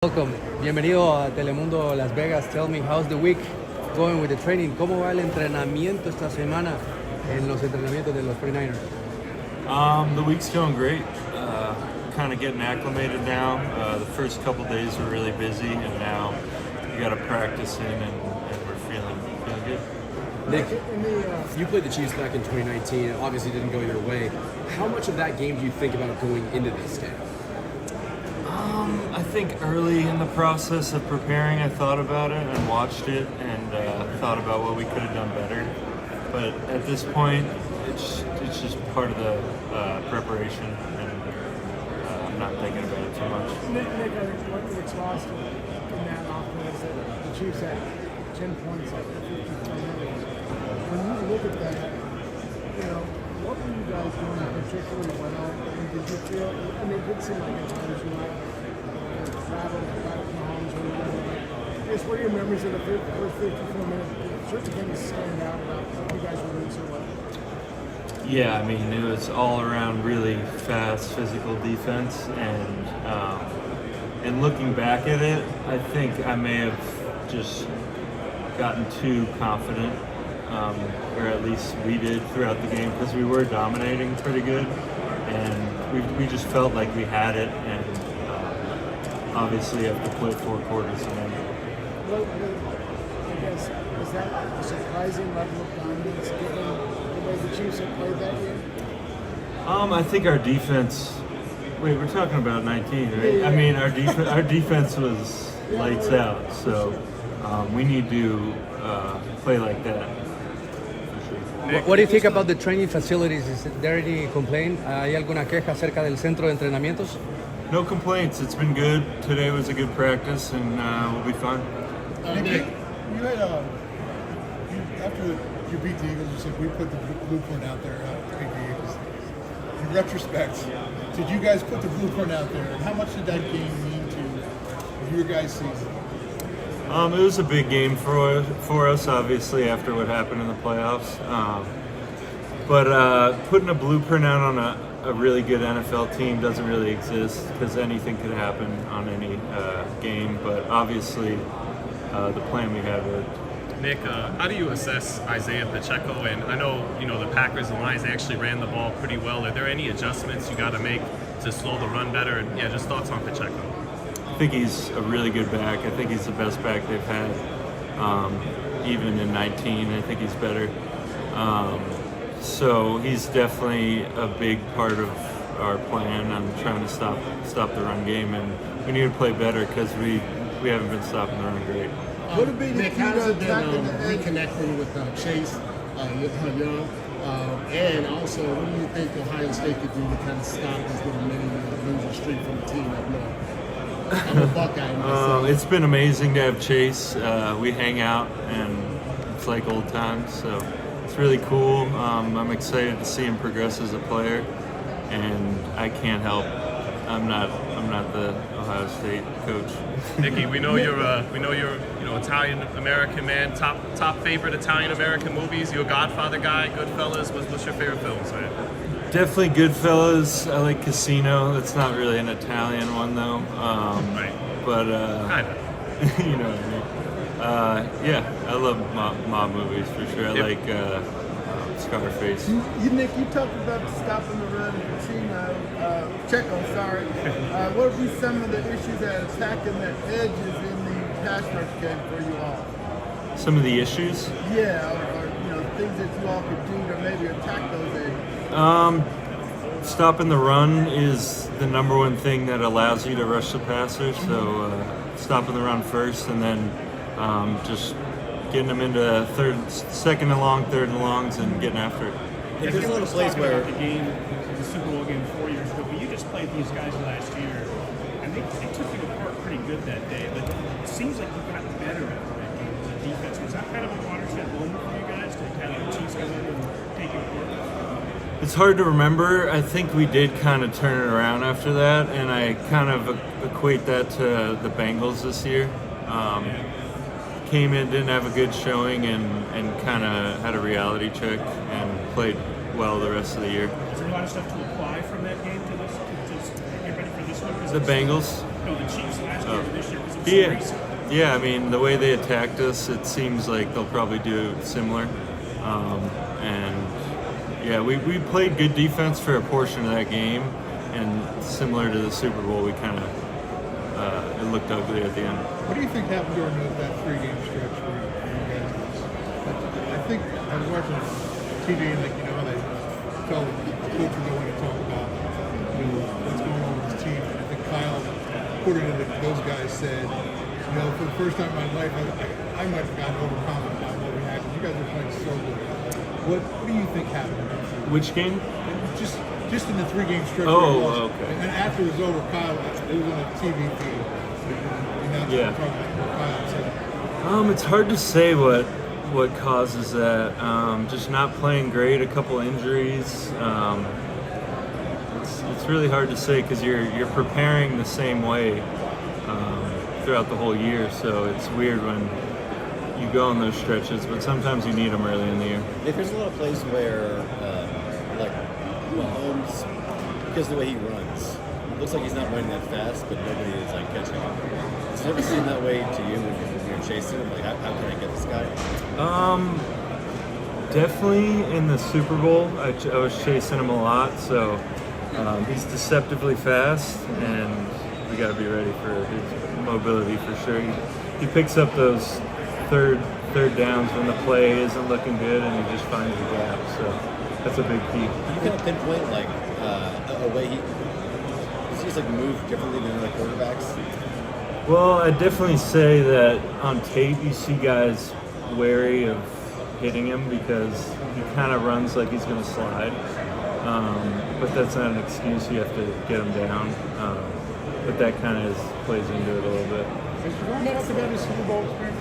Welcome. Bienvenido a Telemundo Las Vegas. Tell me, how's the week going with the training? ¿Cómo va el entrenamiento esta semana en los entrenamientos de los 49ers? The week's going great. Kind of getting acclimated now. The first couple days were really busy, and now we got to practice in, and we're feeling good. Nick, you played the Chiefs back in 2019. It obviously didn't go your way. How much of that game do you think about going into this game? I think early in the process of preparing, I thought about it and watched it and thought about what we could have done better. But at this point, it's just part of the preparation, and I'm not thinking about it too much. Nick, I think what was lost in that offense that the Chiefs had 10 points after 53 minutes. When you look at that, what were you guys doing particularly well? And did you feel, it did seem like at times you might rattled Mahomes or whatever. What are your memories of the first 54 minutes? Certain things stand out about what you guys were doing so well. Yeah, I mean, it was all around really fast physical defense, and looking back at it, I think I may have just gotten too confident, or at least we did throughout the game, because we were dominating pretty good, and we just felt like we had it, and obviously have to play 4 quarters again. Well, I guess, is that a surprising level of dominance given the way the Chiefs have played that game? I think our defense. Wait, we're talking about 19, right? Yeah. I mean, our defense was lights out, so we need to play like that. For sure. What do you think about the training facilities? Is there any complaint? ¿Hay alguna queja acerca del centro de entrenamientos? No complaints. It's been good. Today was a good practice, and we'll be fine. Nick, you had after you beat the Eagles, you said we put the blueprint out there to beat the Eagles. In retrospect, did you guys put the blueprint out there, and how much did that game mean to your guys' season? It was a big game for us, obviously, after what happened in the playoffs. But putting a blueprint out on a really good NFL team doesn't really exist, because anything could happen on any game. But obviously, the plan we had worked. Nick, how do you assess Isaiah Pacheco? And I know, the Packers and Lions actually ran the ball pretty well. Are there any adjustments you got to make to slow the run better? And just thoughts on Pacheco. I think he's a really good back. I think he's the best back they've had, even in 19. I think he's better. So he's definitely a big part of our plan on trying to stop the run game, and we need to play better because we haven't been stopping the run great. What would be Nick, how has it been reconnecting with Chase Young? And also, what do you think Ohio State could do to kind of stop this little mini losing streak from the team up north? I'm a Buckeye myself. It's been amazing to have Chase. We hang out, and it's like old times, so it's really cool. I'm excited to see him progress as a player, and I can't help. I'm not the Ohio State coach. Nicky, we know you're Italian American man. Top favorite Italian American movies. You're a Godfather guy. Goodfellas. What's your favorite films, man? Definitely Goodfellas. I like Casino. That's not really an Italian one though. Right. But Kinda. you know what I mean. Yeah, I love mob movies for sure. I like Scarface. Nick, you talked about stopping the run of Pacheco, sorry. What would be some of the issues that attacking the edges in the pass rush game for you all? Some of the issues? Yeah, or things that you all could do to maybe attack those edges. Stopping the run is the number one thing that allows you to rush the passer. So stopping the run first, and then just getting them into second and long, third and longs, and getting after it. There's a lot of plays where the game, the Super Bowl game 4 years ago, but you just played these guys last year, and they took you apart pretty good that day. But it seems like you got better after that game as a defense. Was that kind of a watershed moment for you guys to kind of Chiefs come in and take you apart? It's hard to remember. I think we did kind of turn it around after that, and I kind of equate that to the Bengals this year. Came in, didn't have a good showing, and kind of had a reality check and played well the rest of the year. Is there a lot of stuff to apply from that game to this, to get ready for this one? The Bengals. the Chiefs last year to this year because it was so Yeah, recent. yeah. I mean, the way they attacked us, it seems like they'll probably do similar. And yeah, we played good defense for a portion of that game, and similar to the Super Bowl, we kind of it looked ugly at the end. What do you think happened during that 3-game stretch for you guys? I think I was watching TV and how they tell the coach would go in and talk about what's going on with his team. And I think Kyle, according to those guys, said, for the first time in my life, I might have gotten overconfident about what we had. You guys were playing so good. What do you think happened? Which game? Just in the 3-game stretch. Oh, okay. And then after it was over, Kyle, it was on a TV feed. Yeah. Kyle said. It's hard to say what causes that. Just not playing great, a couple injuries. It's really hard to say because you're preparing the same way throughout the whole year. So it's weird when you go on those stretches, but sometimes you need them early in the year. If there's a lot of plays where, Mahomes, because of the way he runs, it looks like he's not running that fast, but nobody is catching him. Does it ever seem that way to you when you're chasing him? How can I get this guy? Definitely in the Super Bowl, I was chasing him a lot, so he's deceptively fast, and we got to be ready for his mobility for sure. He picks up those third downs when the play isn't looking good, and he just finds the gap. So that's a big key. Can you kind of pinpoint a way does he just move differently than other quarterbacks? Well, I'd definitely say that on tape you see guys wary of hitting him because he kind of runs like he's going to slide. But that's not an excuse. You have to get him down. But that kind of plays into it a little bit. Has you talked about his Super Bowl experience?